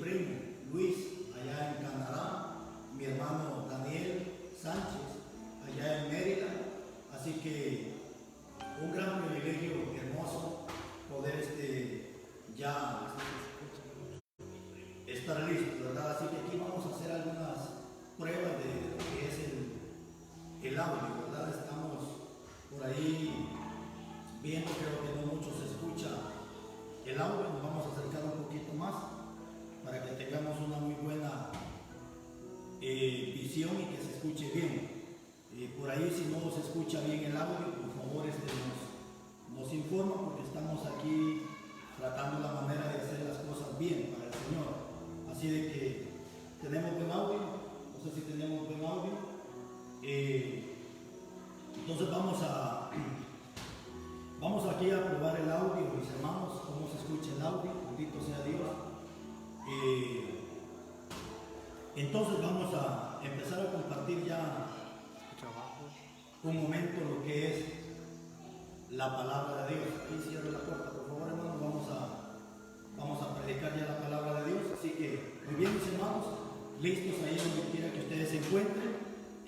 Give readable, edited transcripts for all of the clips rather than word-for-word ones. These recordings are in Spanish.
primo Luis allá en Canadá, mi hermano Daniel Sánchez allá en Maryland. Así que un gran privilegio hermoso poder ya estar listos, ¿verdad? Así que aquí vamos a hacer algunas pruebas de lo que es el audio, ¿verdad? Estamos por ahí viendo, creo que no mucho se escucha el audio. Nos vamos a acercar un poquito más para que tengamos una muy buena visión y que se escuche bien. Por ahí, si no se escucha bien el audio, por favor nos informa, porque estamos aquí tratando la manera de hacer las cosas bien para el Señor. Así de que tenemos buen audio, no sé si tenemos buen audio. Entonces vamos aquí a probar el audio, mis hermanos, cómo se escucha el audio. Bendito sea Dios. Entonces vamos a empezar a compartir ya un momento lo que es la palabra de Dios. Ahí cierre la puerta, por favor, hermanos. Vamos a predicar ya la palabra de Dios. Así que, muy bien, mis hermanos, listos ahí donde quiera que ustedes se encuentren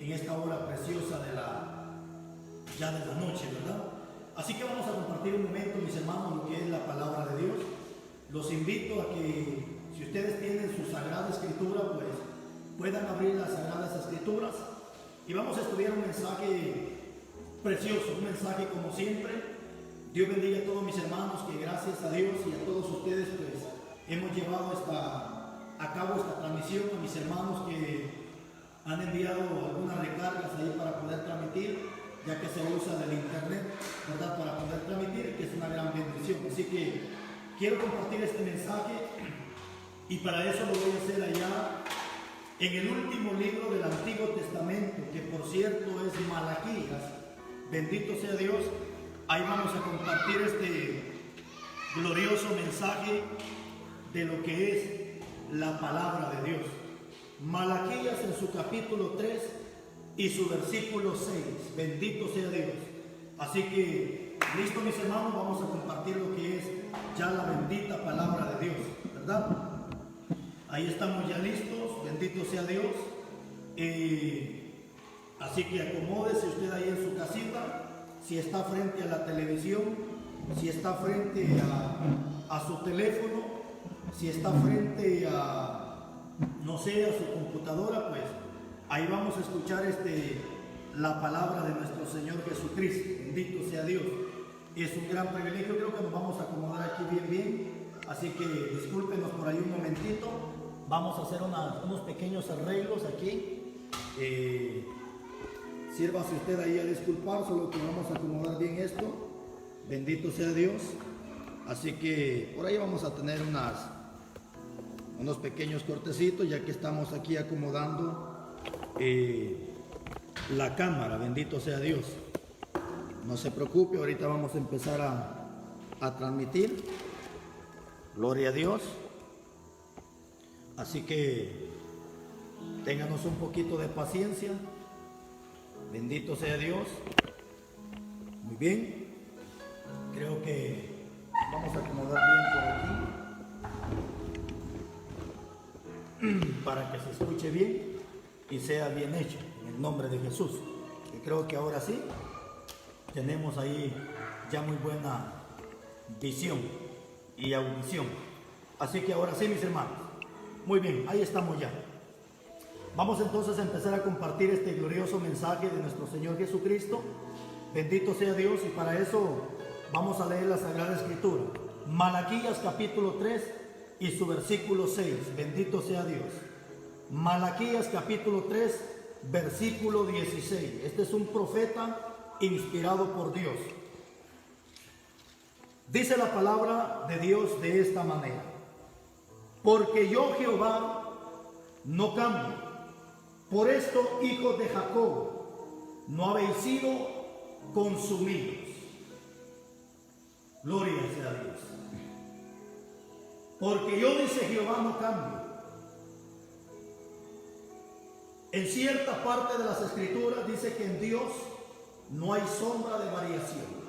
en esta hora preciosa de la noche, ¿verdad? Así que vamos a compartir un momento, mis hermanos, lo que es la palabra de Dios. Los invito a que, si ustedes tienen su Sagrada Escritura, pues puedan abrir las Sagradas Escrituras y vamos a estudiar un mensaje precioso, un mensaje como siempre. Dios bendiga a todos mis hermanos, que gracias a Dios y a todos ustedes pues hemos llevado a cabo esta transmisión, a mis hermanos que han enviado algunas recargas ahí para poder transmitir, ya que se usa del internet, ¿verdad?, para poder transmitir, que es una gran bendición. Así que quiero compartir este mensaje y para eso lo voy a hacer allá en el último libro del Antiguo Testamento, que por cierto es Malaquías. Bendito sea Dios. Ahí vamos a compartir este glorioso mensaje de lo que es la palabra de Dios. Malaquías en su capítulo 3 y su versículo 6. Bendito sea Dios. Así que, listo, mis hermanos, vamos a compartir lo que es ya la bendita palabra de Dios, ¿verdad? Ahí estamos ya listos, bendito sea Dios. Así que acomódese usted ahí en su casita, si está frente a la televisión, si está frente a su teléfono, si está frente no sé, a su computadora, pues ahí vamos a escuchar la palabra de nuestro Señor Jesucristo. Bendito sea Dios. Es un gran privilegio. Creo que nos vamos a acomodar aquí bien. Así que discúlpenos por ahí un momentito. Vamos a hacer unos pequeños arreglos aquí. Sírvase usted ahí a disculpar, solo que vamos a acomodar bien esto. Bendito sea Dios. Así que por ahí vamos a tener unos pequeños cortecitos, ya que estamos aquí acomodando la cámara. Bendito sea Dios. No se preocupe, ahorita vamos a empezar a transmitir. Gloria a Dios. Así que ténganos un poquito de paciencia. Bendito sea Dios. Muy bien. Creo que vamos a acomodar bien por aquí para que se escuche bien y sea bien hecho en el nombre de Jesús. Y creo que ahora sí tenemos ahí ya muy buena visión y audición. Así que ahora sí, mis hermanos. Muy bien, ahí estamos ya. Vamos entonces a empezar a compartir este glorioso mensaje de nuestro Señor Jesucristo. Bendito sea Dios, y para eso vamos a leer la Sagrada Escritura. Malaquías capítulo 3 y su versículo 6. Bendito sea Dios. Malaquías capítulo 3, versículo 16. Este es un profeta inspirado por Dios. Dice la palabra de Dios de esta manera: porque yo, Jehová, no cambio. Por esto, hijos de Jacob, no habéis sido consumidos. Gloria sea a Dios. Porque yo, dice Jehová, no cambio. En cierta parte de las Escrituras dice que en Dios no hay sombra de variación.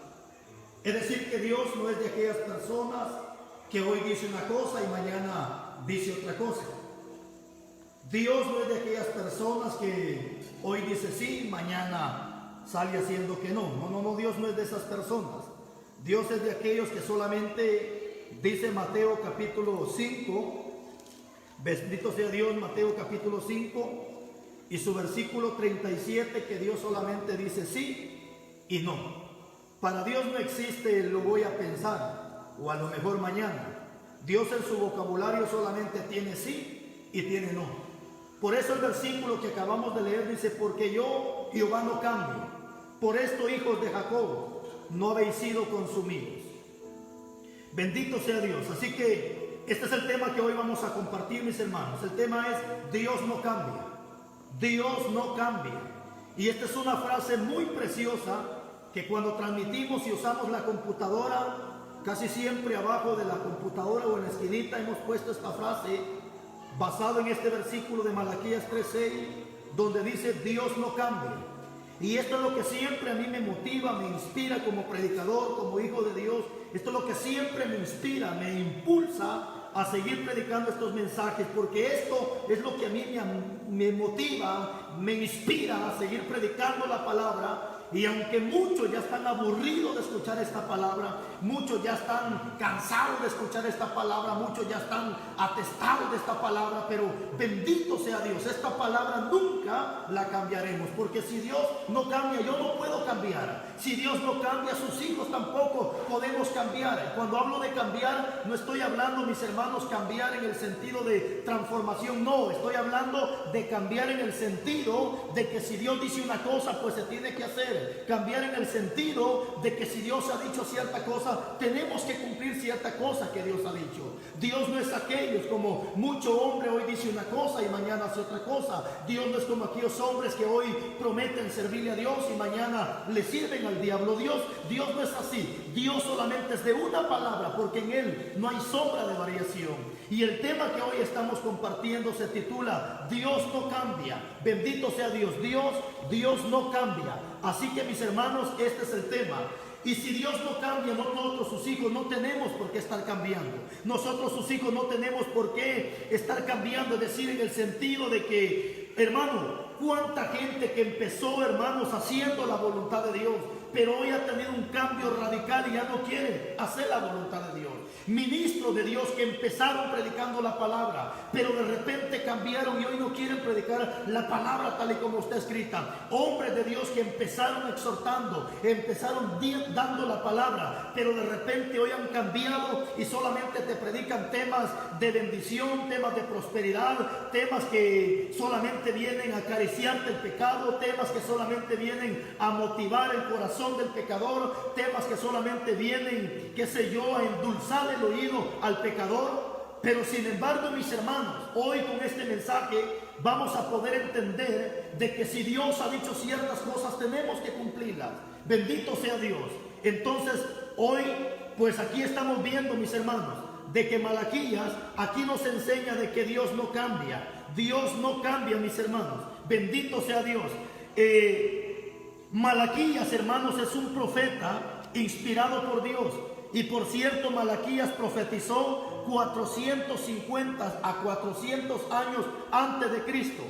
Es decir, que Dios no es de aquellas personas que hoy dice una cosa y mañana dice otra cosa. Dios no es de aquellas personas que hoy dice sí, mañana sale haciendo que no. No, Dios no es de esas personas. Dios es de aquellos que solamente, dice Mateo capítulo 5, bendito sea Dios, Mateo capítulo 5 y su versículo 37, que Dios solamente dice sí y no. Para Dios no existe lo voy a pensar o a lo mejor mañana. Dios en su vocabulario solamente tiene sí y tiene no. Por eso el versículo que acabamos de leer dice, porque yo, Jehová, no cambio. Por esto, hijos de Jacob, no habéis sido consumidos. Bendito sea Dios. Así que este es el tema que hoy vamos a compartir, mis hermanos. El tema es Dios no cambia. Dios no cambia. Y esta es una frase muy preciosa que cuando transmitimos y usamos la computadora, casi siempre abajo de la computadora o en la esquinita hemos puesto esta frase basado en este versículo de Malaquías 3:6, donde dice Dios no cambia. Y esto es lo que siempre a mí me motiva, me inspira como predicador, como hijo de Dios. Esto es lo que siempre me inspira, me impulsa a seguir predicando estos mensajes, porque esto es lo que a mí me motiva, me inspira a seguir predicando la palabra. Y aunque muchos ya están aburridos de escuchar esta palabra, muchos ya están cansados de escuchar esta palabra, muchos ya están atestados de esta palabra, pero bendito sea Dios, esta palabra nunca la cambiaremos, porque si Dios no cambia, yo no puedo cambiar. Si Dios no cambia, sus hijos tampoco podemos cambiar. Cuando hablo de cambiar, no estoy hablando, mis hermanos, cambiar en el sentido de transformación, no, estoy hablando de cambiar en el sentido de que si Dios dice una cosa, pues se tiene que hacer. Cambiar en el sentido de que si Dios ha dicho cierta cosa, tenemos que cumplir cierta cosa que Dios ha dicho. Dios no es aquellos como mucho hombre hoy dice una cosa y mañana hace otra cosa. Dios no es como aquellos hombres que hoy prometen servirle a Dios y mañana le sirven al diablo. Dios no es así. Dios solamente es de una palabra, porque en Él no hay sombra de variación. Y el tema que hoy estamos compartiendo se titula Dios no cambia. Bendito sea Dios. Dios no cambia. Así que, mis hermanos, este es el tema. Y si Dios no cambia, nosotros sus hijos no tenemos por qué estar cambiando. Nosotros sus hijos no tenemos por qué estar cambiando. Es decir, en el sentido de que, hermano, cuánta gente que empezó, hermanos, haciendo la voluntad de Dios, pero hoy ha tenido un cambio radical y ya no quiere hacer la voluntad de Dios. Ministros de Dios que empezaron predicando la palabra, pero de repente cambiaron y hoy no quieren predicar la palabra tal y como está escrita. Hombres de Dios que empezaron exhortando, empezaron dando la palabra, pero de repente hoy han cambiado y solamente te predican temas de bendición, temas de prosperidad, temas que solamente vienen a acariciarte el pecado, temas que solamente vienen a motivar el corazón del pecador, temas que solamente vienen, qué sé yo, a endulzar el oído al pecador. Pero sin embargo, mis hermanos, hoy con este mensaje vamos a poder entender de que si Dios ha dicho ciertas cosas, tenemos que cumplirlas. Bendito sea Dios. Entonces, hoy, pues aquí estamos viendo, mis hermanos, de que Malaquías aquí nos enseña de que Dios no cambia. Dios no cambia, mis hermanos. Bendito sea Dios. Malaquías, hermanos, es un profeta inspirado por Dios. Y por cierto, Malaquías profetizó 450 a 400 años antes de Cristo.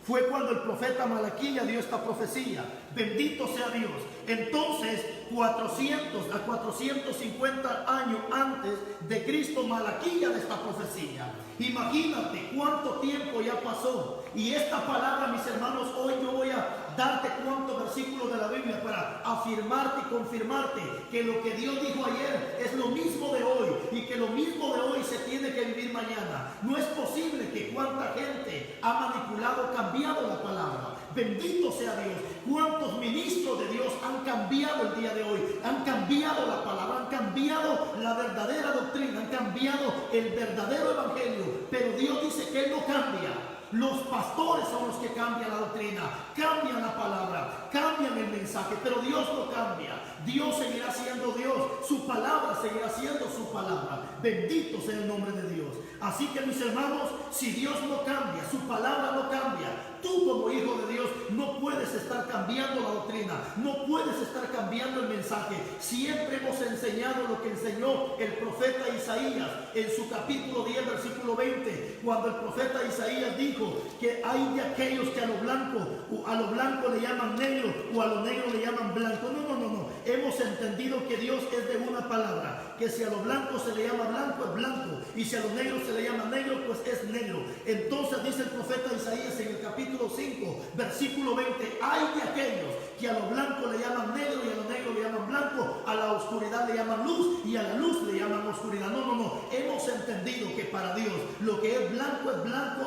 Fue cuando el profeta Malaquías dio esta profecía. Bendito sea Dios. Entonces, 400 a 450 años antes de Cristo, Malaquías de esta profecía. Imagínate cuánto tiempo ya pasó. Y esta palabra, mis hermanos, hoy yo voy a darte cuántos versículos de la Biblia para afirmarte y confirmarte que lo que Dios dijo ayer es lo mismo de hoy y que lo mismo de hoy se tiene que vivir mañana. No es posible que cuánta gente ha manipulado, cambiado la palabra. Bendito sea Dios. Cuántos ministros de Dios han cambiado el día de hoy, han cambiado la palabra, han cambiado la verdadera doctrina, han cambiado el verdadero evangelio, pero Dios dice que Él no cambia. Los pastores son los que cambian la doctrina, cambian la palabra, cambian el mensaje, pero Dios no cambia. Dios seguirá siendo Dios, su palabra seguirá siendo su palabra. Bendito sea el nombre de Dios. Así que, mis hermanos, si Dios no cambia, su palabra no cambia, tú como hijo de Dios no puedes estar cambiando la doctrina, no puedes estar cambiando el mensaje. Siempre hemos enseñado lo que enseñó el profeta Isaías en su capítulo 10, versículo 20, Cuando el profeta Isaías dijo que hay de aquellos que a lo blanco le llaman negro o a lo negro le llaman blanco. No. Hemos entendido que Dios es de una palabra, que si a lo blanco se le llama blanco, es blanco, y si a lo negro se le llama negro, pues es negro. Entonces dice el profeta Isaías en el capítulo 5, versículo 20, hay de aquellos que a lo blanco le llaman negro y a lo negro le llaman blanco, a la oscuridad le llaman luz y a la luz le llaman oscuridad. No. Hemos entendido que para Dios lo que es blanco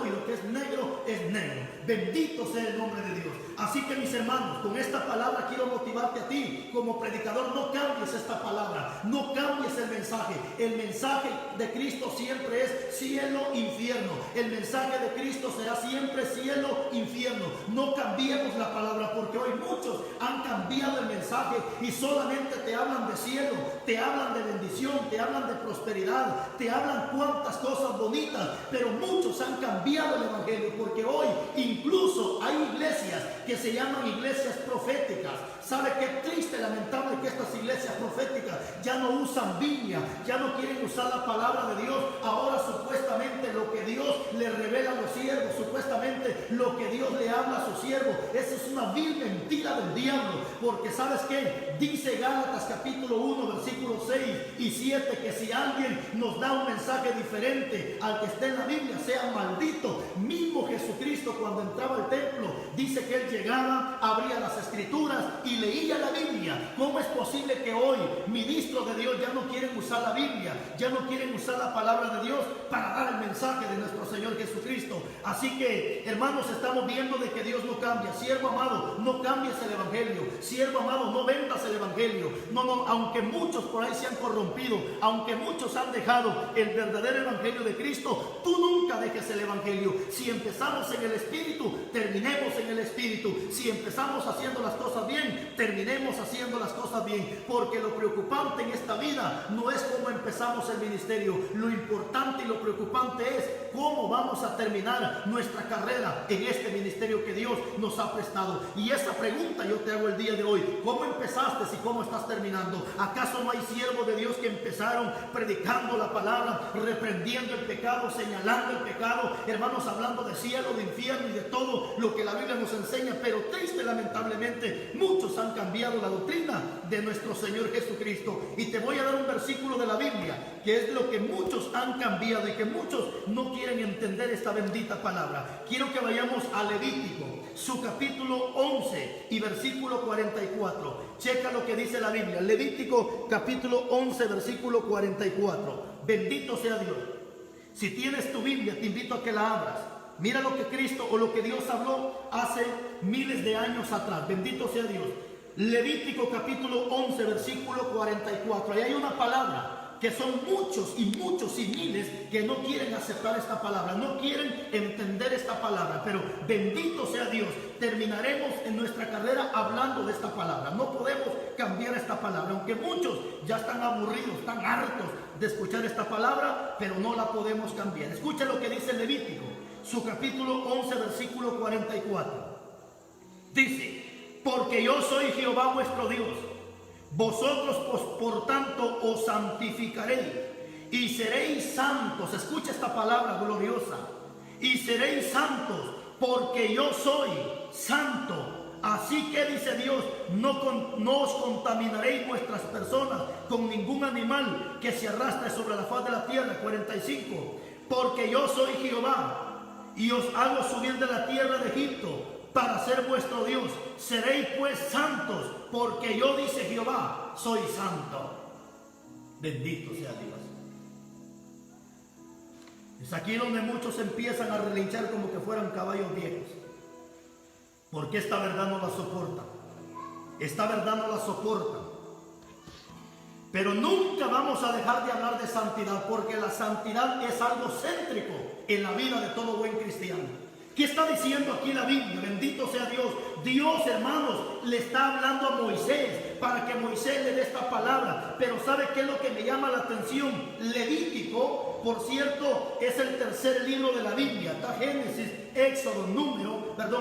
y lo que es negro es negro. Bendito sea el nombre de Dios. Así que, mis hermanos, con esta palabra quiero motivarte a ti como predicador. No cambies esta palabra, no cambies el mensaje. El mensaje de Cristo siempre es cielo, infierno. El mensaje de Cristo será siempre cielo, infierno. No cambiemos la palabra, porque hoy muchos han cambiado el mensaje y solamente te hablan de cielo, te hablan de bendición, te hablan de prosperidad, te hablan cuantas cosas bonitas, pero muchos han cambiado el evangelio, porque hoy incluso hay iglesias que se llaman iglesias proféticas. ¿Sabe qué triste, lamentable que estas iglesias proféticas ya no usan Biblia, ya no quieren usar la palabra de Dios? Ahora supuestamente lo que Dios le revela a los siervos, supuestamente lo que Dios le habla a sus siervos, esa es una vil mentira del diablo, porque ¿sabes qué? Dice Gálatas capítulo 1 versículos 6 y 7 que si alguien nos da un mensaje diferente al que está en la Biblia, sea maldito. Mismo Jesucristo, cuando entraba al templo, dice que él llegaba, abría las escrituras y leía la Biblia. ¿Cómo es posible que hoy ministros de Dios ya no quieren usar la Biblia, ya no quieren usar la palabra de Dios para dar el mensaje de nuestro Señor Jesucristo? Así que, hermanos, estamos viendo de que Dios no cambia. Siervo amado, no cambies el evangelio. Siervo amado, no vendas el evangelio. No, aunque muchos por ahí se han corrompido, aunque muchos han dejado el verdadero evangelio de Cristo, tú nunca dejes el evangelio. Si empezamos en el Espíritu, terminemos en el Espíritu. Si empezamos haciendo las cosas bien, terminemos haciendo las cosas bien, porque lo preocupante en esta vida no es cómo empezamos el ministerio. Lo importante y lo preocupante es cómo vamos a terminar nuestra carrera en este ministerio que Dios nos ha prestado. Y esa pregunta yo te hago el día de hoy: ¿cómo empezaste y cómo estás terminando? ¿Acaso no hay siervos de Dios que empezaron predicando la palabra, reprendiendo el pecado, señalando el pecado, hermanos, hablando de cielo, de infierno y de todo lo que la Biblia nos enseña? Pero triste, lamentablemente, muchos han cambiado la doctrina de nuestro Señor Jesucristo. Y te voy a dar un versículo de la Biblia, que es lo que muchos han cambiado y que muchos no quieren entender esta bendita palabra. Quiero que vayamos a Levítico, su capítulo 11 y versículo 44. Checa lo que dice la Biblia. Levítico capítulo 11 versículo 44. Bendito sea Dios. Si tienes tu Biblia, te invito a que la abras. Mira lo que Cristo o lo que Dios habló hace miles de años atrás. Bendito sea Dios. Levítico capítulo 11 versículo 44. Ahí hay una palabra que son muchos y miles que no quieren aceptar esta palabra, no quieren entender esta palabra. Pero bendito sea Dios, terminaremos en nuestra carrera hablando de esta palabra. No podemos cambiar esta palabra, aunque muchos ya están aburridos, están hartos de escuchar esta palabra, pero no la podemos cambiar. Escucha lo que dice Levítico, su capítulo 11 versículo 44. Dice: porque yo soy Jehová vuestro Dios, vosotros pues por tanto os santificaréis y seréis santos. Escucha esta palabra gloriosa: y seréis santos porque yo soy santo. Así que dice Dios, no os contaminaréis vuestras personas con ningún animal que se arrastre sobre la faz de la tierra. 45. Porque yo soy Jehová y os hago subir de la tierra de Egipto para ser vuestro Dios. Seréis pues santos, porque yo, dice Jehová, soy santo. Bendito sea Dios. Es aquí donde muchos empiezan a relinchar como que fueran caballos viejos, porque esta verdad no la soportan. Esta verdad no la soportan. Pero nunca vamos a dejar de hablar de santidad, porque la santidad es algo céntrico en la vida de todo buen cristiano. ¿Qué está diciendo aquí la Biblia? Bendito sea Dios. Dios, hermanos, le está hablando a Moisés para que Moisés le dé esta palabra. Pero ¿sabe qué es lo que me llama la atención? Levítico, por cierto, es el tercer libro de la Biblia. Está Génesis, Éxodo,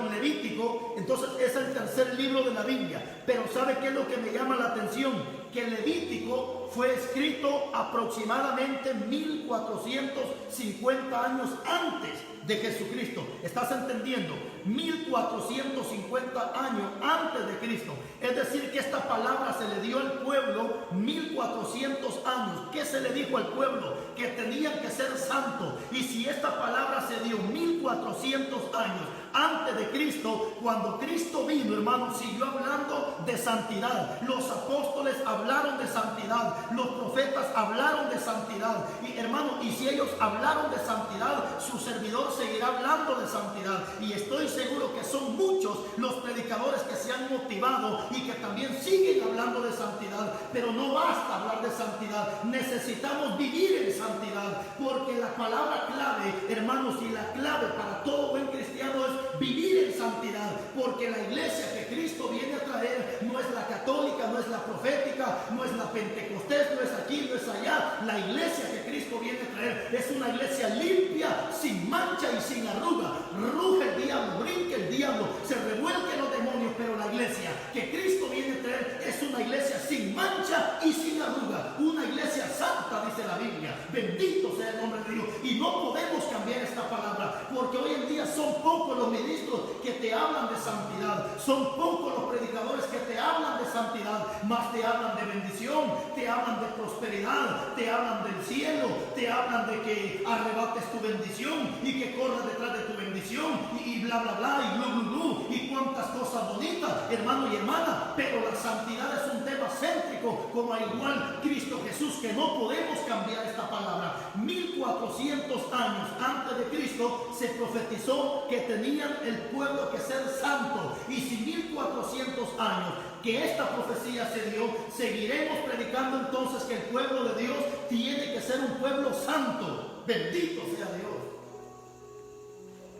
Levítico. Entonces es el tercer libro de la Biblia. Pero ¿sabe qué es lo que me llama la atención? que Levítico fue escrito aproximadamente 1450 años antes de Jesucristo. ¿Estás entendiendo? 1450 años antes de Cristo. Es decir, que esta palabra se le dio al pueblo 1400 años. ¿Qué se le dijo al pueblo? Que tenían que ser santos. Y si esta palabra se dio 1400 años antes de Cristo, cuando Cristo vino, hermanos, siguió hablando de santidad. Los apóstoles hablaron de santidad, los profetas hablaron de santidad. Y hermanos, y si ellos hablaron de santidad, su servidor seguirá hablando de santidad. Y estoy seguro que son muchos los predicadores que se han motivado y que también siguen hablando de santidad. Pero no basta hablar de santidad, necesitamos vivir en santidad, porque la palabra clave, hermanos, y la clave para todo buen cristiano es vivir en santidad, porque la iglesia que Cristo viene a traer no es la católica, no es la profética, no es la pentecostés, no es aquí, no es allá. La iglesia que Cristo viene a traer es una iglesia limpia, sin mancha y sin arruga. Ruge el diablo, brinque el diablo, se revuelquen los demonios, pero la iglesia que Cristo viene a traer es una iglesia sin mancha y sin arruga, una iglesia santa, dice la Biblia. Bendito sea el nombre de Dios. Y no podemos cambiar esta palabra, porque hoy en día son pocos los ministros que te hablan de santidad, son pocos los predicadores que te hablan de santidad, más te hablan de bendición, te hablan de prosperidad, te hablan del cielo, te hablan de que arrebates tu bendición y que corras detrás de tu bendición y bla bla bla y glu glu glu y cuantas cosas bonitas, hermano y hermana. Pero la santidad es un tema céntrico, como al igual Cristo Jesús, que no podemos cambiar esta palabra. 1400 años antes de Cristo se profetizó que tenían el pueblo que ser santo, y si 1400 años que esta profecía se dio, seguiremos predicando entonces que el pueblo de Dios tiene que ser un pueblo santo. Bendito sea Dios,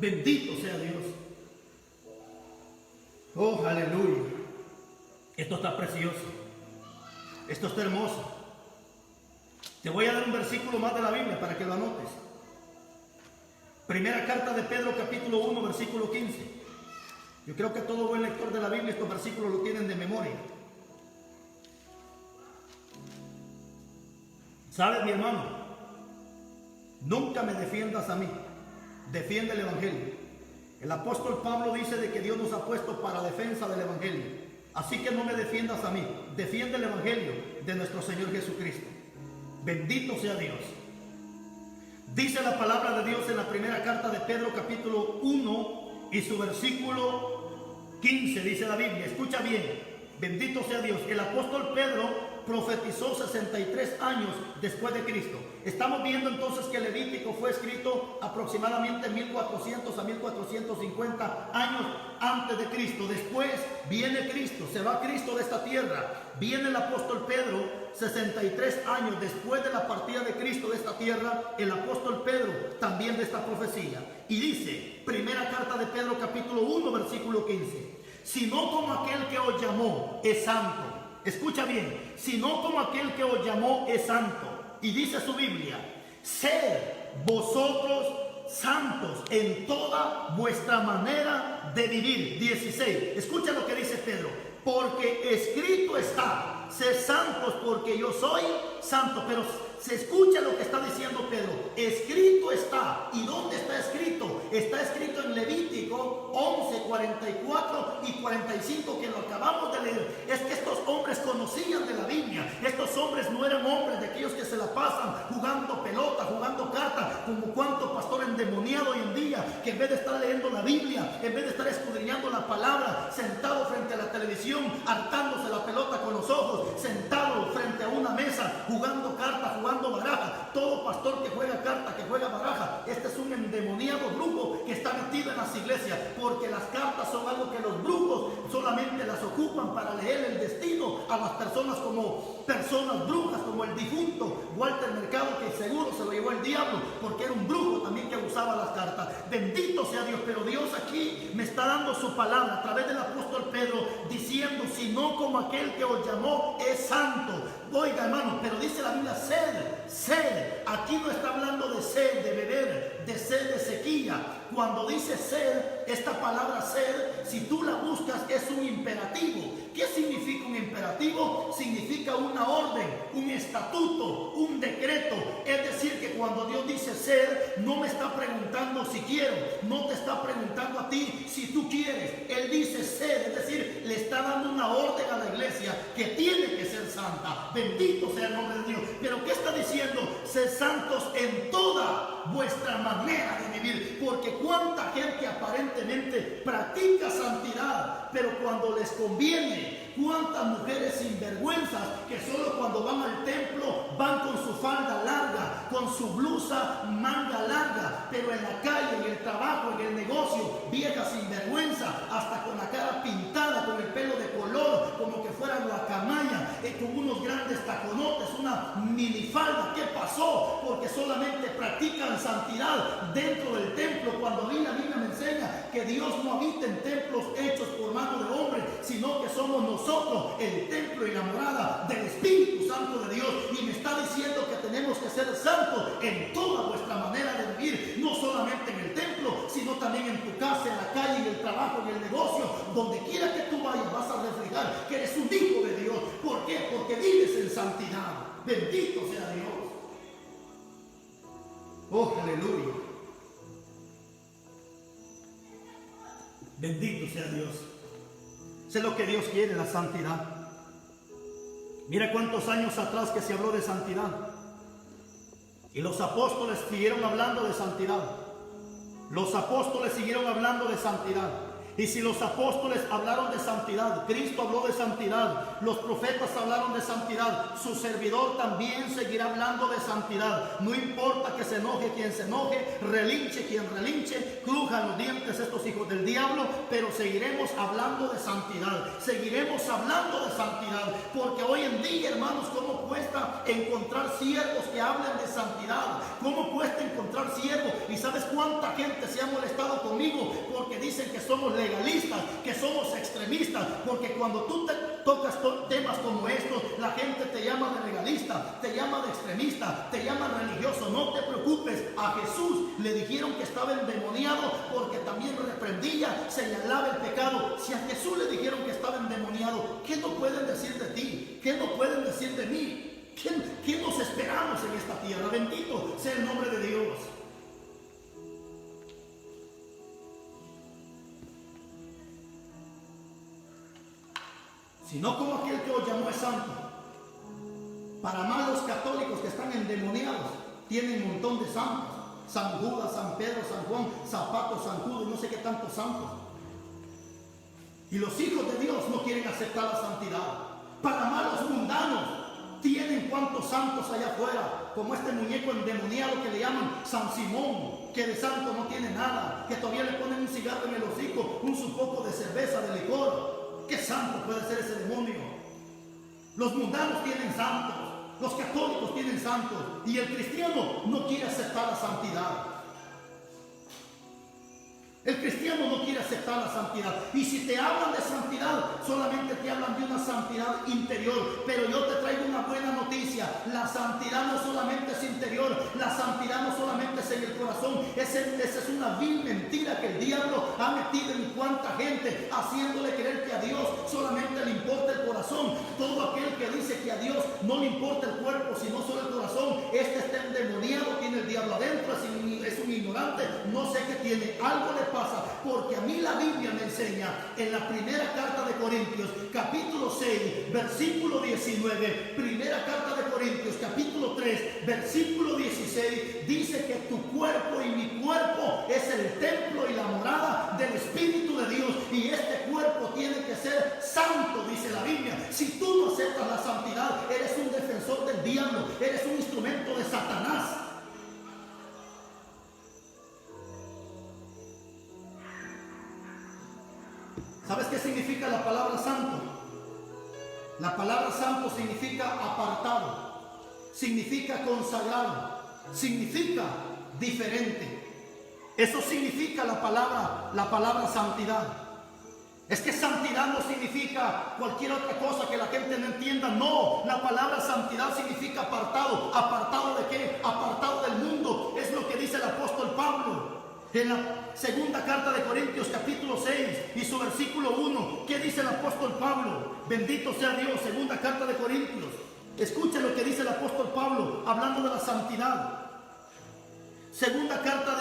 bendito sea Dios. Oh, aleluya. Esto está precioso, esto está hermoso. Te voy a dar un versículo más de la Biblia para que lo anotes. Primera carta de Pedro, capítulo 1, versículo 15. Yo creo que todo buen lector de la Biblia estos versículos lo tienen de memoria. ¿Sabes, mi hermano? Nunca me defiendas a mí, defiende el Evangelio. El apóstol Pablo dice de que Dios nos ha puesto para defensa del Evangelio. Así que no me defiendas a mí, defiende el Evangelio de nuestro Señor Jesucristo. Bendito sea Dios. Dice la palabra de Dios en la primera carta de Pedro, capítulo 1 y su versículo 15, dice la Biblia. Escucha bien, bendito sea Dios. El apóstol Pedro profetizó 63 años después de Cristo. Estamos viendo entonces que Levítico fue escrito aproximadamente 1400 a 1450 años antes de Cristo. Después viene Cristo, se va Cristo de esta tierra. Viene el apóstol Pedro 63 años después de la partida de Cristo de esta tierra. El apóstol Pedro también de esta profecía. Y dice, primera carta de Pedro capítulo 1 versículo 15: sino como aquel que os llamó es santo. Escucha bien, sino como aquel que os llamó es santo. Y dice su Biblia, sed vosotros santos en toda vuestra manera de vivir. 16, escucha lo que dice Pedro: porque escrito está, sed santos porque yo soy santo. Pero se escucha lo que está diciendo Pedro, escrito está. ¿Y dónde está escrito? Está escrito en Levítico 11, 44 y 45, que lo acabamos de leer. Es que estos hombres conocían de la Biblia. Estos hombres no eran hombres de aquellos que se la pasan jugando pelota, jugando carta, como cuánto pastor endemoniado hoy en día, que en vez de estar leyendo la Biblia, en vez de estar escudriñando la palabra, sentado frente a la televisión, hartándose la pelota con los ojos, sentado frente a una mesa, jugando carta, jugando baraja. Todo pastor que juega carta, que juega baraja, este es un endemoniado brujo que está metido en las iglesias, porque las cartas son algo que los brujos solamente las ocupan para leer el destino a las personas, como personas brujas, como el difunto Walter Mercado, que seguro se lo llevó el diablo porque era un brujo también que usaba las cartas. Bendito sea Dios. Pero Dios aquí me está dando su palabra a través del apóstol Pedro, diciendo, sino como aquel que os llamó es santo. Oiga, hermano, pero dice la Biblia sed, sed. Aquí no está hablando de sed de beber, de sed de sequía, significa? Cuando dice ser, esta palabra ser, si tú la buscas, es un imperativo. ¿Qué significa un imperativo? Significa una orden, un estatuto, un decreto. Es decir, que cuando Dios dice ser, no me está preguntando si quiero, no te está preguntando a ti si tú quieres. Él dice ser, es decir, le está dando una orden a la iglesia que tiene que ser santa. Bendito sea el nombre de Dios. Pero ¿qué está diciendo? Ser santos en toda vuestra manera de vivir. Porque cuánta gente aparentemente practica santidad, pero cuando les conviene, cuántas mujeres sinvergüenzas que solo cuando van al templo van con su falda larga, con su blusa manga larga, pero en la calle, en el trabajo, en el negocio, vieja sinvergüenza, hasta con la cara pintada, con el pelo de color, como que fuera guacamaya, con unos grandes taconotes, una minifalda. ¿Qué pasó? Porque solamente practican santidad dentro del templo, cuando a mí la Biblia me enseña que Dios no habita en templos hechos por mano de hombre, sino que somos nosotros el templo y la morada del Espíritu Santo de Dios. Y me está diciendo que tenemos que ser santos en toda vuestra manera de vivir, no solamente en el templo, sino también en tu casa, en la calle, en el trabajo, en el negocio. Donde quiera que tú vayas, vas a reflejar que eres un hijo de Dios. ¿Por qué? Porque vives en santidad. Bendito sea Dios. Oh, aleluya. Bendito sea Dios. Sé lo que Dios quiere, la santidad. Mira cuántos años atrás que se habló de santidad. Y los apóstoles siguieron hablando de santidad. Los apóstoles siguieron hablando de santidad. Y si los apóstoles hablaron de santidad, Cristo habló de santidad, los profetas hablaron de santidad, su servidor también seguirá hablando de santidad. No importa que se enoje quien se enoje, relinche quien relinche, crujan los dientes estos hijos del diablo, pero seguiremos hablando de santidad, seguiremos hablando de santidad, porque hoy en día, hermanos, ¿cómo cuesta encontrar siervos que hablen de santidad? ¿Cómo cuesta encontrar siervos? ¿Y sabes cuánta gente se ha molestado conmigo? Porque dicen que somos legalistas, que somos extremistas, porque cuando tú te tocas temas como estos, la gente te llama de legalista, te llama de extremista, te llama religioso. No te preocupes, a Jesús le dijeron que estaba endemoniado porque también reprendía, señalaba el pecado. Si a Jesús le dijeron que estaba endemoniado, ¿qué no pueden decir de ti? ¿Qué no pueden decir de mí? ¿Qué nos esperamos en esta tierra? Bendito sea el nombre de Dios. Sino como aquel que os llamó es santo. Para más los católicos que están endemoniados, tienen un montón de santos. San Judas, San Pedro, San Juan, Zapato, San Judas, no sé qué tantos santos. Y los hijos de Dios no quieren aceptar la santidad. Para más los mundanos, tienen cuantos santos allá afuera, como este muñeco endemoniado que le llaman San Simón, que de santo no tiene nada, que todavía le ponen un cigarro en el hocico, un poco de cerveza, de licor. ¿Qué santo puede ser ese demonio? Los mundanos tienen santos, los católicos tienen santos, y el cristiano no quiere aceptar la santidad. El cristiano no quiere aceptar la santidad. Y si te hablan de santidad, solamente te hablan de una santidad interior. Pero yo te traigo una buena noticia. La santidad no solamente es interior. La santidad no solamente es en el corazón. Esa es una vil mentira que el diablo ha metido en cuanta gente, haciéndole creer que a Dios solamente le importa el corazón. Todo aquel que dice que a Dios no le importa el cuerpo, sino solo el corazón, este está endemoniado, tiene el diablo adentro, es un ignorante, no sé qué tiene. Algo le pasa, porque a mí la Biblia me enseña en la primera carta de Corintios, capítulo 6, versículo 19, primera carta de Corintios, capítulo 3, versículo 16, dice que tu cuerpo y mi cuerpo es el templo y la morada del Espíritu de Dios, y este cuerpo tiene que ser santo, dice la Biblia. Si tú no aceptas la santidad, eres un defensor del diablo, eres un instrumento de Satanás. ¿Sabes qué significa la palabra santo? La palabra santo significa apartado, significa consagrado, significa diferente. Eso significa la palabra santidad. Es que santidad no significa cualquier otra cosa que la gente no entienda. No, la palabra santidad significa apartado. ¿Apartado de qué? Apartado del mundo. Es lo que dice el apóstol Pablo. En la segunda carta de Corintios capítulo 6 y su versículo 1, ¿qué dice el apóstol Pablo? Bendito sea Dios, segunda carta de Corintios. Escuchen lo que dice el apóstol Pablo hablando de la santidad. Segunda carta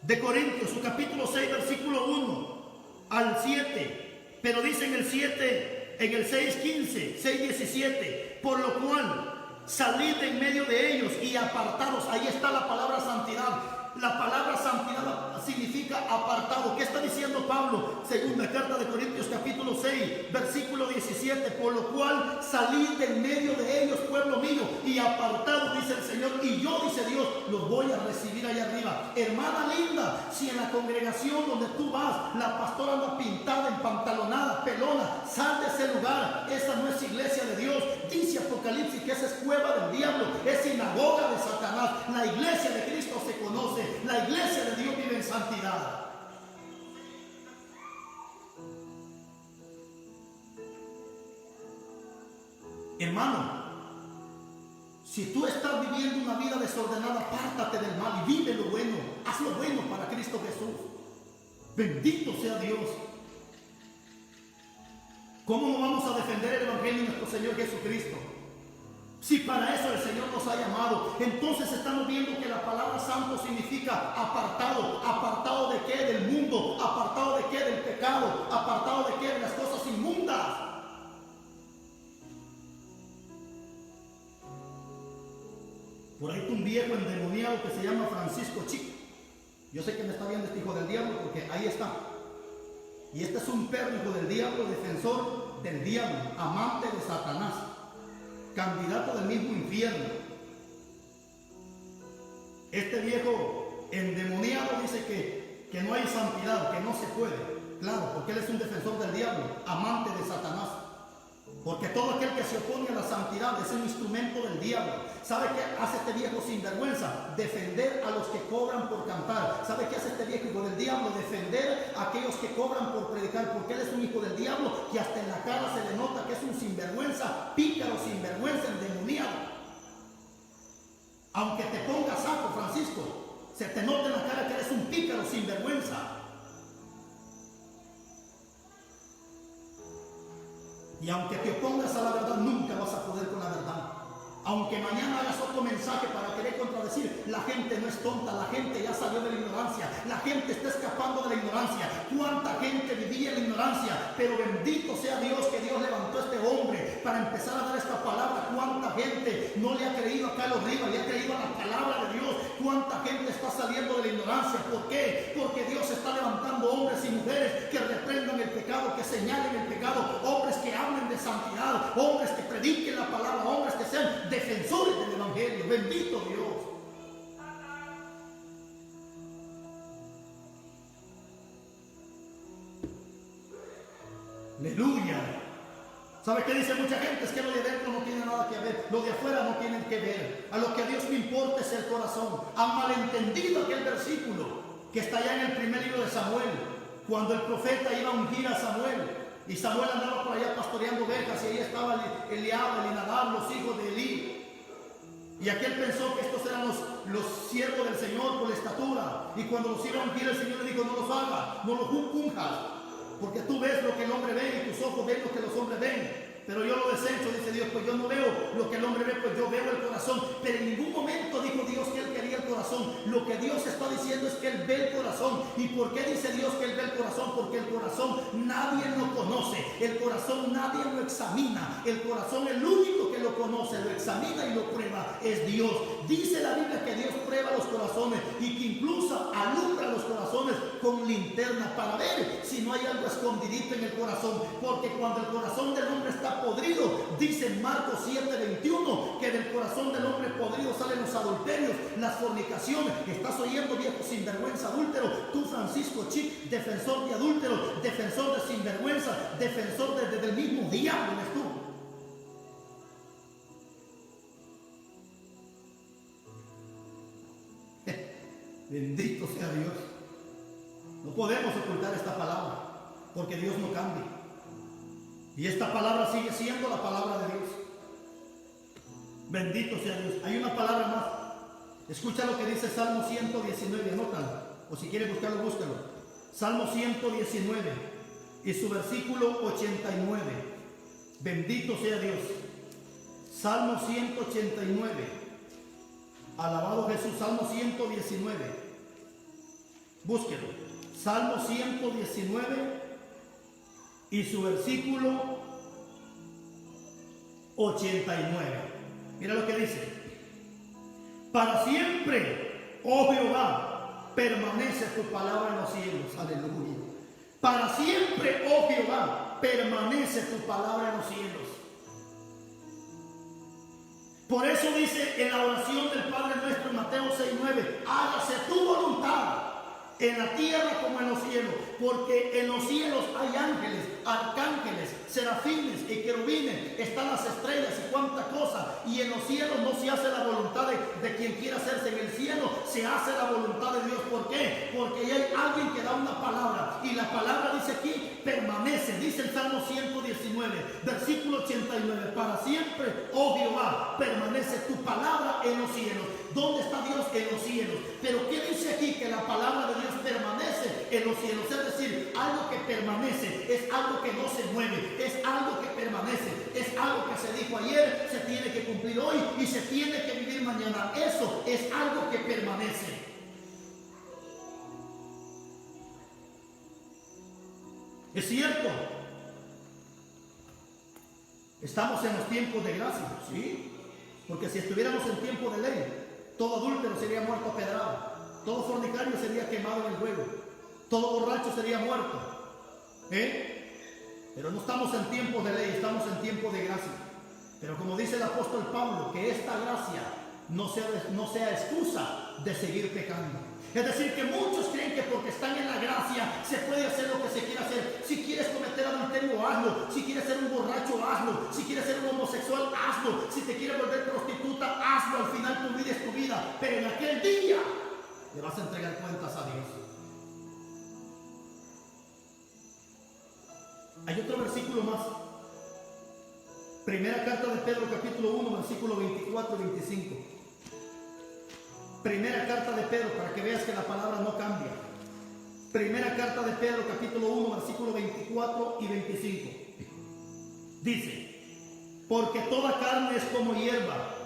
de Corintios, su capítulo 6, versículo 1 al 7. Pero dice en el 7, en el 6:15, 6:17, por lo cual salid en medio de ellos y apartados. Ahí está la palabra santidad. La palabra santidad significa apartado. ¿Qué está diciendo Pablo? Segunda carta de Corintios capítulo 6, versículo 17. Por lo cual salid en medio de ellos, pueblo mío, y apartado, dice el Señor. Y yo, dice Dios, los voy a recibir allá arriba. Hermana linda, si en la congregación donde tú vas, la pastora anda pintada, empantalonada, pelona, sal de ese lugar. Esa no es iglesia de Dios. Dice Apocalipsis que esa es cueva del diablo, es sinagoga de Satanás. La iglesia de Cristo se conoce. La iglesia de Dios vive en santidad. Hermano, si tú estás viviendo una vida desordenada, apártate del mal y vive lo bueno. Haz lo bueno para Cristo Jesús. Bendito sea Dios. ¿Cómo no vamos a defender el evangelio de nuestro Señor Jesucristo? Si para eso el Señor nos ha llamado. Entonces estamos viendo que la palabra santo significa apartado. ¿Apartado de qué? Del mundo. ¿Apartado de qué? Del pecado. ¿Apartado de qué? De las cosas inmundas. Por ahí está un viejo endemoniado que se llama Francisco Chico. Yo sé que me está viendo este hijo del diablo porque ahí está. Y este es un perro hijo del diablo, defensor del diablo, amante de Satanás, candidato del mismo infierno. Este viejo endemoniado dice que no hay santidad, que no se puede. Claro, porque él es un defensor del diablo, amante de Satanás. Porque todo aquel que se opone a la santidad es un instrumento del diablo. ¿Sabe qué hace este viejo sinvergüenza? Defender a los que cobran por cantar. ¿Sabe qué hace este viejo hijo del diablo? Defender a aquellos que cobran por predicar. Porque él es un hijo del diablo que hasta en la cara se le nota que es un sinvergüenza, pícaro, sinvergüenza, endemoniado. Aunque te pongas saco, Francisco, se te nota en la cara que eres un pícaro, sinvergüenza. Y aunque te opongas a la verdad, nunca vas a poder con la verdad. Aunque mañana hagas otro mensaje para querer contradecir, la gente no es tonta, la gente ya salió de la ignorancia, la gente está escapando de la ignorancia. ¿Cuánta gente vivía en la ignorancia? Pero bendito sea Dios que Dios levantó a este hombre para empezar a dar esta palabra. ¿Cuánta gente no le ha creído a Carlos Rivas, le ha creído a la palabra de Dios? ¿Cuánta gente está saliendo de la ignorancia? ¿Por qué? Porque Dios está levantando hombres y mujeres que reprendan el pecado, que señalen el pecado, hombres que hablen de santidad, hombres que prediquen la palabra, hombres que sean defensores del evangelio. Bendito Dios. Aleluya. ¿Sabe qué dice mucha gente? Es que lo de adentro no tiene nada que ver, lo de afuera no tiene que ver. A lo que a Dios le importa es el corazón. Han malentendido aquel versículo que está allá en el primer libro de Samuel, cuando el profeta iba a ungir a Samuel. Y Samuel andaba por allá pastoreando ovejas y ahí estaba Eliab, Elinadab, los hijos de Elí. Y aquel pensó que estos eran los siervos del Señor por la estatura. Y cuando los iba a ungir, el Señor le dijo: no los hagas, no los unjas, porque tú ves lo que el hombre ve y tus ojos ven lo que los hombres ven. Pero yo lo desecho, dice Dios, pues yo no veo lo que el hombre ve, pues yo veo el corazón. Pero en ningún momento dijo Dios que él quería el corazón. Lo que Dios está diciendo es que él ve el corazón. ¿Y por qué dice Dios que él ve el corazón? Porque el corazón nadie lo conoce, el corazón nadie lo examina. El corazón, el único que lo conoce, lo examina y lo prueba es Dios. Dice la Biblia que Dios prueba los corazones y que incluso alumbra los corazones con linterna para ver si no hay algo escondidito en el corazón. Porque cuando el corazón del hombre está podrido, dice en Marcos 7:21, que del corazón del hombre podrido salen los adulterios, las fornicaciones. ¿Estás oyendo, viejo sinvergüenza adúltero? Tú, Francisco Chic, defensor de adúlteros, defensor de sinvergüenza, defensor del mismo diablo eres tú. Bendito sea Dios. No podemos ocultar esta palabra, porque Dios no cambia. Y esta palabra sigue siendo la palabra de Dios. Bendito sea Dios. Hay una palabra más. Escucha lo que dice Salmo 119, anótalo. O si quieres buscarlo, búscalo. Salmo 119 y su versículo 89. Bendito sea Dios. Salmo 189. Alabado Jesús. Salmo 119. Búsquelo. Salmo 119 y su versículo 89. Mira lo que dice. Para siempre, oh Jehová, permanece tu palabra en los cielos. Aleluya. Para siempre, oh Jehová, permanece tu palabra en los cielos. Por eso dice en la oración del Padre nuestro en Mateo 6:9, hágase tu voluntad en la tierra como en los cielos, porque en los cielos hay ángeles, arcángeles, serafines y querubines, están las estrellas y cuánta cosa, y en los cielos no se hace la voluntad de quien quiera hacerse, en el cielo se hace la voluntad de Dios. ¿Por qué? Porque ya hay alguien que da una palabra, y la palabra dice aquí, permanece, dice el Salmo 119, versículo 89, para siempre, oh Jehová, permanece tu palabra en los cielos. ¿Dónde está Dios? En los cielos. Pero ¿qué dice aquí? Que la palabra de Dios permanece en los cielos. Es decir, algo que permanece, es algo que no se mueve, es algo que permanece, es algo que se dijo ayer, se tiene que cumplir hoy y se tiene que vivir mañana. Eso es algo que permanece. Es cierto. Estamos en los tiempos de gracia, ¿sí? Porque si estuviéramos en tiempo de ley, todo adúltero sería muerto a pedrada, todo fornicario sería quemado en el fuego, todo borracho sería muerto. Pero no estamos en tiempos de ley, estamos en tiempo de gracia. Pero como dice el apóstol Pablo, que esta gracia no sea excusa de seguir pecando. Es decir, que muchos creen que porque están en la gracia se puede hacer lo que se quiera hacer. Si quieres cometer adulterio, hazlo. Si quieres ser un borracho, hazlo. Si quieres ser un homosexual, hazlo. Si te quieres volver prostituta, hazlo. Al final tu vida es tu vida. Pero en aquel día le vas a entregar cuentas a Dios. Hay otro versículo más. Primera carta de Pedro, capítulo 1, versículo 24 y 25. Primera carta de Pedro, para que veas que la palabra no cambia. Primera carta de Pedro, capítulo 1, versículo 24 y 25. Dice, porque toda carne es como hierba,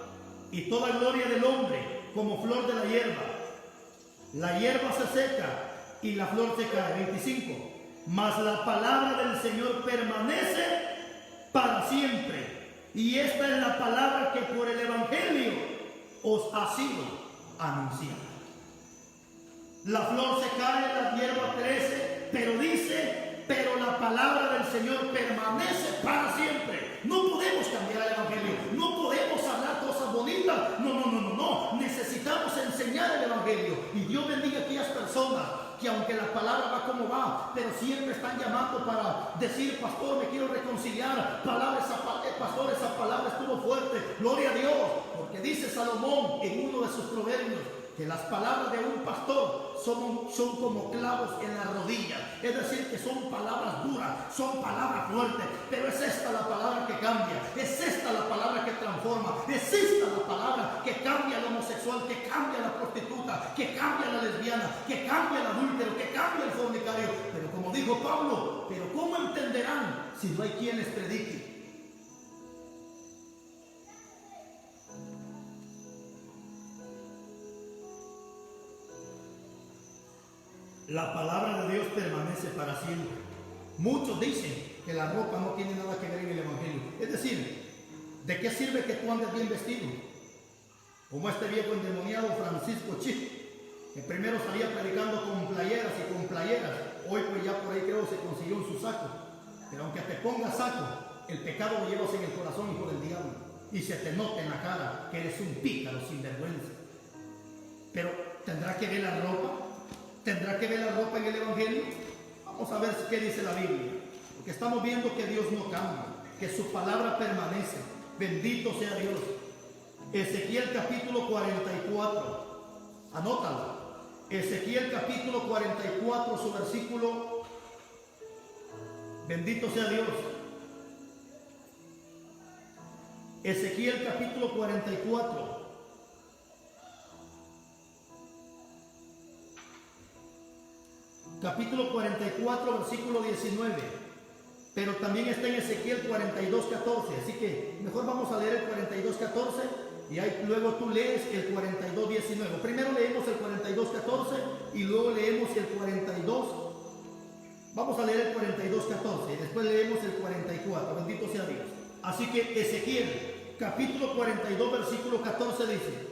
y toda gloria del hombre como flor de la hierba. La hierba se seca, y la flor se cae. 25. Mas la palabra del Señor permanece para siempre. Y esta es la palabra que por el Evangelio os ha sido anunciada. La flor se cae, la hierba crece, pero dice, pero la palabra del Señor permanece para siempre. No podemos cambiar el Evangelio, no podemos hablar cosas bonitas, no. Necesitamos enseñar el Evangelio. Y Dios bendiga a aquellas personas que aunque la palabra va como va, pero siempre están llamando para decir, pastor, me quiero reconciliar. Pastor, esa palabra estuvo fuerte. Gloria a Dios, porque dice Salomón en uno de sus proverbios que las palabras de un pastor son como clavos en la rodilla. Es decir, que son palabras duras, son palabras fuertes, pero es esta la palabra que cambia, es esta la palabra que transforma, es esta la palabra que cambia al homosexual, que cambia a la prostituta, que cambia a la lesbiana, que cambia al adúltero, que cambia al fornicario. Pero como dijo Pablo, pero ¿cómo entenderán si no hay quien les predique? La palabra de Dios permanece para siempre. Muchos dicen que la ropa no tiene nada que ver en el Evangelio. Es decir, ¿de qué sirve que tú andes bien vestido? Como este viejo endemoniado Francisco Chic, que primero salía predicando con playeras y con playeras. Hoy pues ya por ahí creo se consiguió en su saco. Pero aunque te pongas saco, el pecado lo llevas en el corazón, hijo del diablo. Y se te nota en la cara que eres un pícaro sin vergüenza. Pero ¿tendrá que ver la ropa? ¿Tendrá que ver la ropa en el Evangelio? Vamos a ver qué dice la Biblia. Porque estamos viendo que Dios no cambia, que su palabra permanece. Bendito sea Dios. Ezequiel capítulo 44. Anótalo. Ezequiel capítulo 44, su versículo. Bendito sea Dios. Ezequiel capítulo 44. capítulo 44, versículo 19. Pero también está en Ezequiel 42, 14. Así que mejor vamos a leer el 42, 14 y ahí luego tú lees el 42, 19. Primero leemos el 42, 14 y luego leemos el 42. Vamos a leer el 42, 14 y después leemos el 44. Bendito sea Dios. Así que Ezequiel capítulo 42, versículo 14 dice: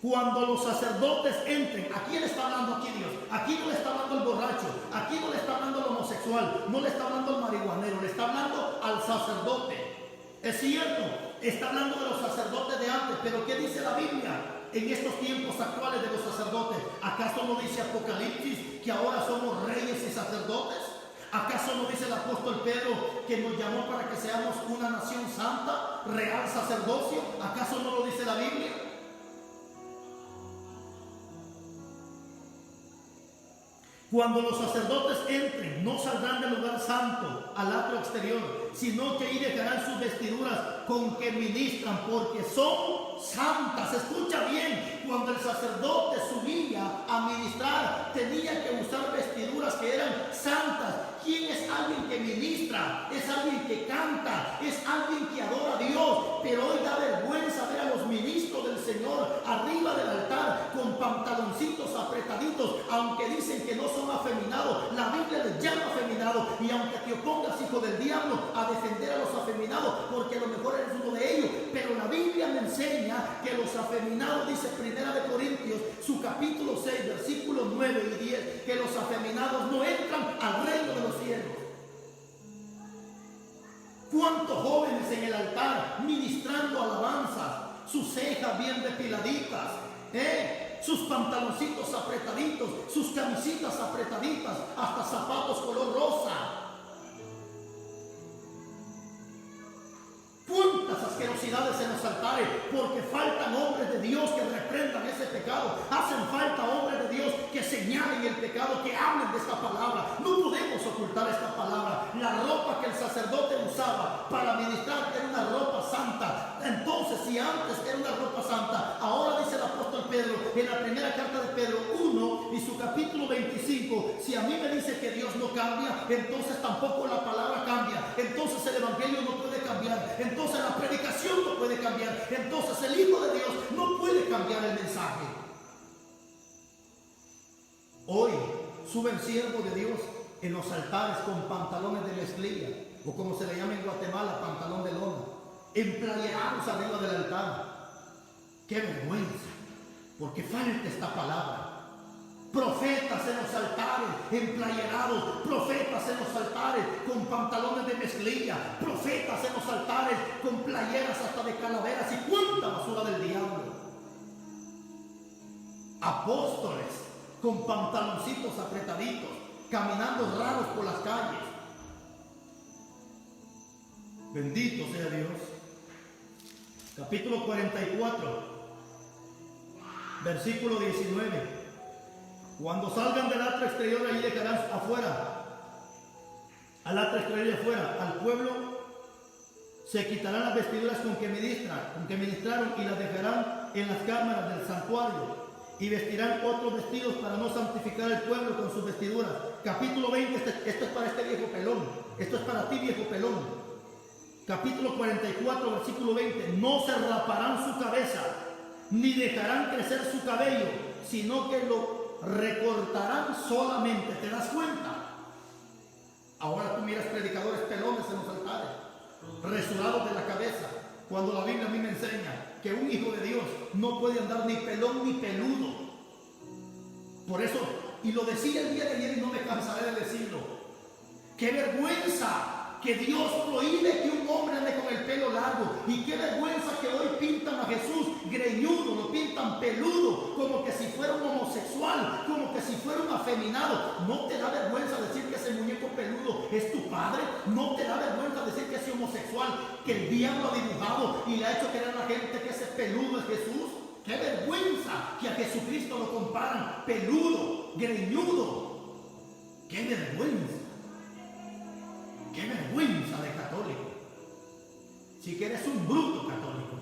cuando los sacerdotes entren, ¿a quién está hablando aquí Dios? Aquí no le está hablando el borracho, aquí no le está hablando el homosexual, no le está hablando el marihuanero, le está hablando al sacerdote. Es cierto, está hablando de los sacerdotes de antes, pero ¿qué dice la Biblia en estos tiempos actuales de los sacerdotes? ¿Acaso no dice Apocalipsis que ahora somos reyes y sacerdotes? ¿Acaso no dice el apóstol Pedro que nos llamó para que seamos una nación santa, real sacerdocio? ¿Acaso no lo dice la Biblia? Cuando los sacerdotes entren, no saldrán del lugar santo al atrio exterior, sino que ahí dejarán sus vestiduras con que ministran, porque son santas. Escucha bien, cuando el sacerdote subía a ministrar, tenía que usar vestiduras que eran santas. ¿Quién es alguien que ministra? Es alguien que canta, es alguien que adora a Dios. Pero hoy da vergüenza ver a los ministros del Señor arriba del altar con pantaloncitos apretaditos, aunque dicen que no son afeminados. La Biblia les llama afeminados, y aunque te opongas, hijo del diablo, a defender a los afeminados, porque a lo mejor eres uno de ellos, pero la Biblia me enseña que los afeminados, dice Primera de Corintios, su capítulo 6, versículos 9 y 10, que los afeminados no entran al reino de los cielos. ¿Cuántos jóvenes en el altar ministrando alabanzas, sus cejas bien depiladitas, sus pantaloncitos apretaditos, sus camisitas apretaditas, hasta zapatos color rosa? ¿Cuántas asquerosidades en los altares? Porque faltan hombres de Dios que reprendan ese pecado. Hacen falta hombres de Dios que señalen el pecado, que hablen de esta palabra. No podemos ocultar esta palabra. La ropa que el sacerdote usaba para ministrar era una ropa santa. Entonces, si antes era una ropa santa, ahora dice el apóstol Pedro en la primera carta de Pedro 1 y su capítulo 25, si a mí me dice que Dios no cambia, entonces tampoco la palabra cambia. Entonces el evangelio no puede cambiar. Entonces la predicación no puede cambiar. Entonces el Hijo de Dios no puede cambiar el mensaje. Hoy suben siervos de Dios en los altares con pantalones de mezclilla, o como se le llama en Guatemala, pantalón de lona, emplayerados arriba del altar. ¡Qué vergüenza! Porque falta esta palabra. Profetas en los altares emplayerados, profetas en los altares con pantalones de mezclilla, profetas en los altares con playeras hasta de calaveras, y cuánta basura del diablo. Apóstoles con pantaloncitos apretaditos, caminando raros por las calles. Bendito sea Dios. Capítulo 44, versículo 19. Cuando salgan del atrio exterior, ahí dejarán afuera, al atrio exterior afuera, al pueblo se quitarán las vestiduras con que ministraron, y las dejarán en las cámaras del santuario, y vestirán otros vestidos para no santificar al pueblo con sus vestiduras. Capítulo 20, esto es para este viejo pelón, esto es para ti, viejo pelón. Capítulo 44, versículo 20. No se raparán su cabeza, ni dejarán crecer su cabello, sino que lo recortarán solamente. ¿Te das cuenta? Ahora tú miras predicadores pelones en los altares, resurados de la cabeza, cuando la Biblia a mí me enseña que un hijo de Dios no puede andar ni pelón ni peludo. Por eso, y lo decía el día de ayer y no me cansaré de decirlo, qué vergüenza que Dios prohíbe que un hombre ande con el pelo largo, y qué vergüenza que hoy pintan a Jesús greñudo, lo pintan peludo, como que si fuera un homosexual, como que si fuera un afeminado. ¿No te da vergüenza decir que ese muñeco peludo es tu padre? ¿No te da vergüenza decir que ese homosexual que el diablo ha dibujado y le ha hecho creer a la gente que ese peludo es Jesús? ¡Qué vergüenza que a Jesucristo lo comparan peludo, greñudo! ¡Qué vergüenza! ¡Qué vergüenza de católico! Si que eres un bruto católico.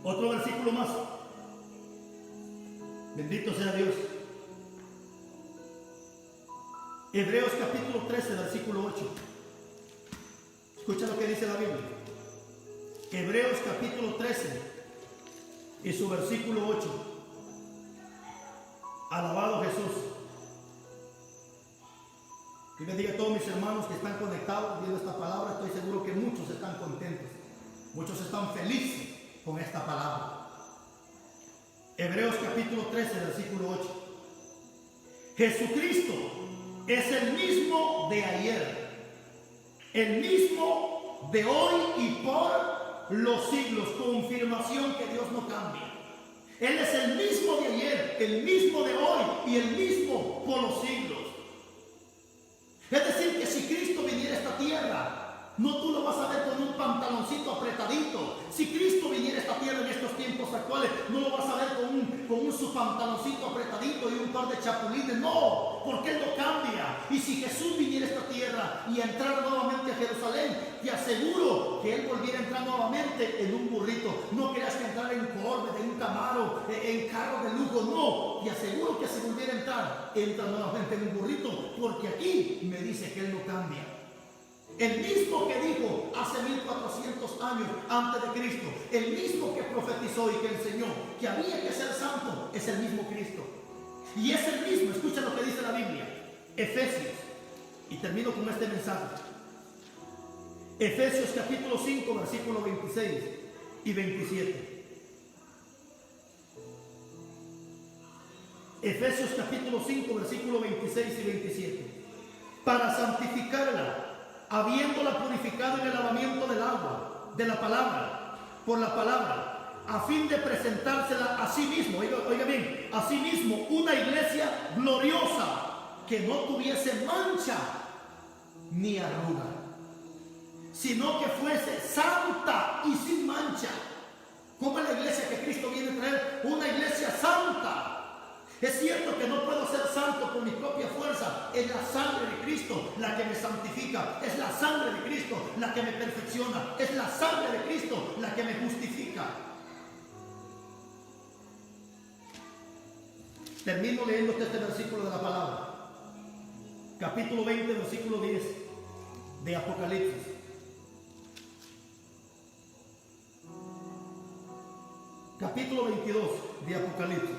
Otro versículo más. Bendito sea Dios. Hebreos capítulo 13, versículo 8. Escucha lo que dice la Biblia. Hebreos capítulo 13 y su versículo 8. Alabado Jesús. Y bendiga a todos mis hermanos que están conectados viendo esta palabra. Estoy seguro que muchos están contentos. Muchos están felices con esta palabra. Hebreos capítulo 13, versículo 8. Jesucristo es el mismo de ayer, el mismo de hoy y por los siglos. Confirmación que Dios no cambia. Él es el mismo de ayer, el mismo de hoy y el mismo por los siglos. Es decir, que si Cristo viniera a esta tierra, no tú lo vas a ver con un pantaloncito apretadito. Si Cristo viniera a esta tierra en estos tiempos actuales, no lo vas a ver con un su pantaloncito apretadito y un par de chapulines. No, porque Él no cambia. Y si Jesús viniera a esta tierra y entrara nuevamente a Jerusalén, te aseguro que Él volviera a entrar nuevamente en un burrito. No creas que entrar en Corvette, en un Camaro, en carro de lujo. No, te aseguro que si volviera a entrar, entra nuevamente en un burrito. Porque aquí me dice que Él no cambia. El mismo que dijo hace 1400 años antes de Cristo, el mismo que profetizó y que enseñó que había que ser santo, es el mismo Cristo. Y es el mismo, escucha lo que dice la Biblia, Efesios, y termino con este mensaje. Efesios capítulo 5, versículos 26 y 27. Efesios capítulo 5, versículos 26 y 27. Para santificarla, habiéndola purificado en el lavamiento del agua, de la palabra, por la palabra, a fin de presentársela a sí mismo, oiga bien, a sí mismo una iglesia gloriosa, que no tuviese mancha ni arruga, sino que fuese santa y sin mancha. ¿Cómo es la iglesia que Cristo viene a traer? Una iglesia santa. Es cierto que no puedo ser santo por mi propia fuerza. Es la sangre de Cristo la que me santifica. Es la sangre de Cristo la que me perfecciona. Es la sangre de Cristo la que me justifica. Termino leyendo este versículo de la palabra. Capítulo 20, versículo 10 de Apocalipsis. Capítulo 22 de Apocalipsis.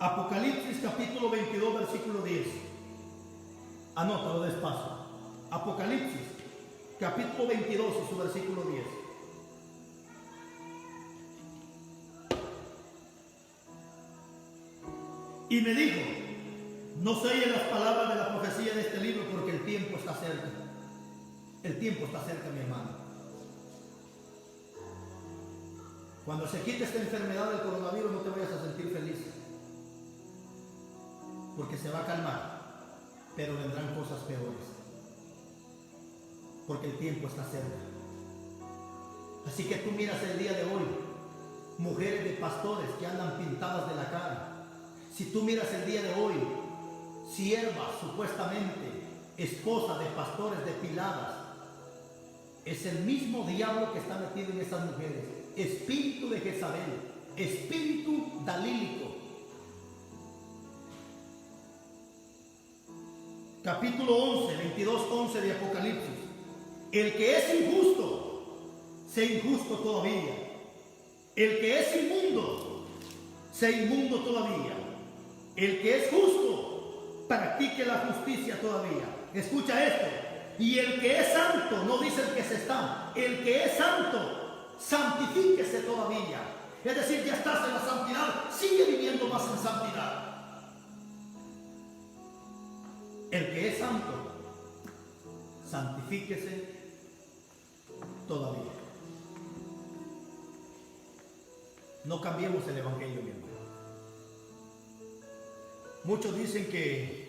Apocalipsis capítulo 22, versículo 10. Anótalo despacio. Apocalipsis capítulo 22 y su versículo 10. Y me dijo: no se oyen las palabras de la profecía de este libro, porque el tiempo está cerca. El tiempo está cerca, mi hermano. Cuando se quite esta enfermedad del coronavirus, no te vayas a sentir feliz, porque se va a calmar, pero vendrán cosas peores, porque el tiempo está cerca. Así que tú miras el día de hoy, mujeres de pastores que andan pintadas de la cara. Si tú miras el día de hoy, siervas supuestamente, esposas de pastores depiladas, es el mismo diablo que está metido en esas mujeres. Espíritu de Jezabel, espíritu dalílico. Capítulo 11, 22, 11 de Apocalipsis. El que es injusto, sea injusto todavía. El que es inmundo, sea inmundo todavía. El que es justo, practique la justicia todavía. Escucha esto. Y el que es santo, no dice el que se está, el que es santo, santifíquese todavía. Es decir, ya estás en la santidad, sigue viviendo más en santidad. El que es santo, santifíquese todavía. No cambiemos el evangelio, mi hermano. Muchos dicen que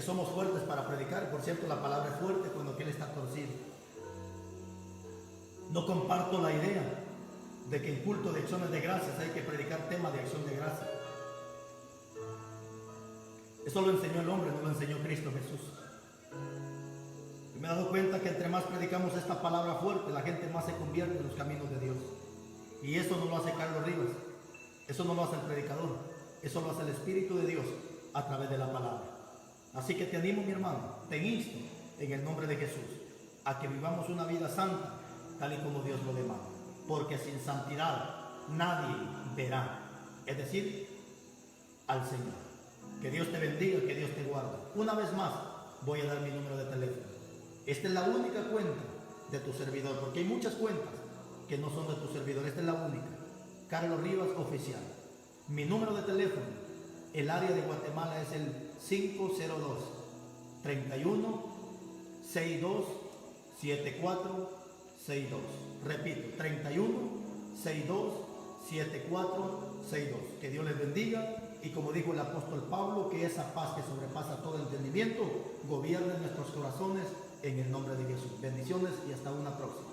somos fuertes para predicar. Por cierto, la palabra es fuerte cuando aquel está torcido. No comparto la idea de que en culto de acciones de gracias hay que predicar temas de acción de gracias. Eso lo enseñó el hombre, no lo enseñó Cristo Jesús. me he dado cuenta que entre más predicamos esta palabra fuerte, la gente más se convierte en los caminos de Dios. Y eso no lo hace Carlos Rivas, eso no lo hace el predicador, eso lo hace el Espíritu de Dios a través de la palabra. Así que te animo, mi hermano, te insto en el nombre de Jesús a que vivamos una vida santa tal y como Dios lo demanda, porque sin santidad nadie verá, es decir, al Señor. Que Dios te bendiga, que Dios te guarde. Una vez más voy a dar mi número de teléfono. Esta es la única cuenta de tu servidor, porque hay muchas cuentas que no son de tu servidor. Esta es la única, Carlos Rivas Oficial. Mi número de teléfono, el área de Guatemala, es el 502-31-62-7462. Repito, 31-62-7462. Que Dios les bendiga, y como dijo el apóstol Pablo, que esa paz que sobrepasa todo entendimiento gobierne nuestros corazones en el nombre de Jesús. Bendiciones y hasta una próxima.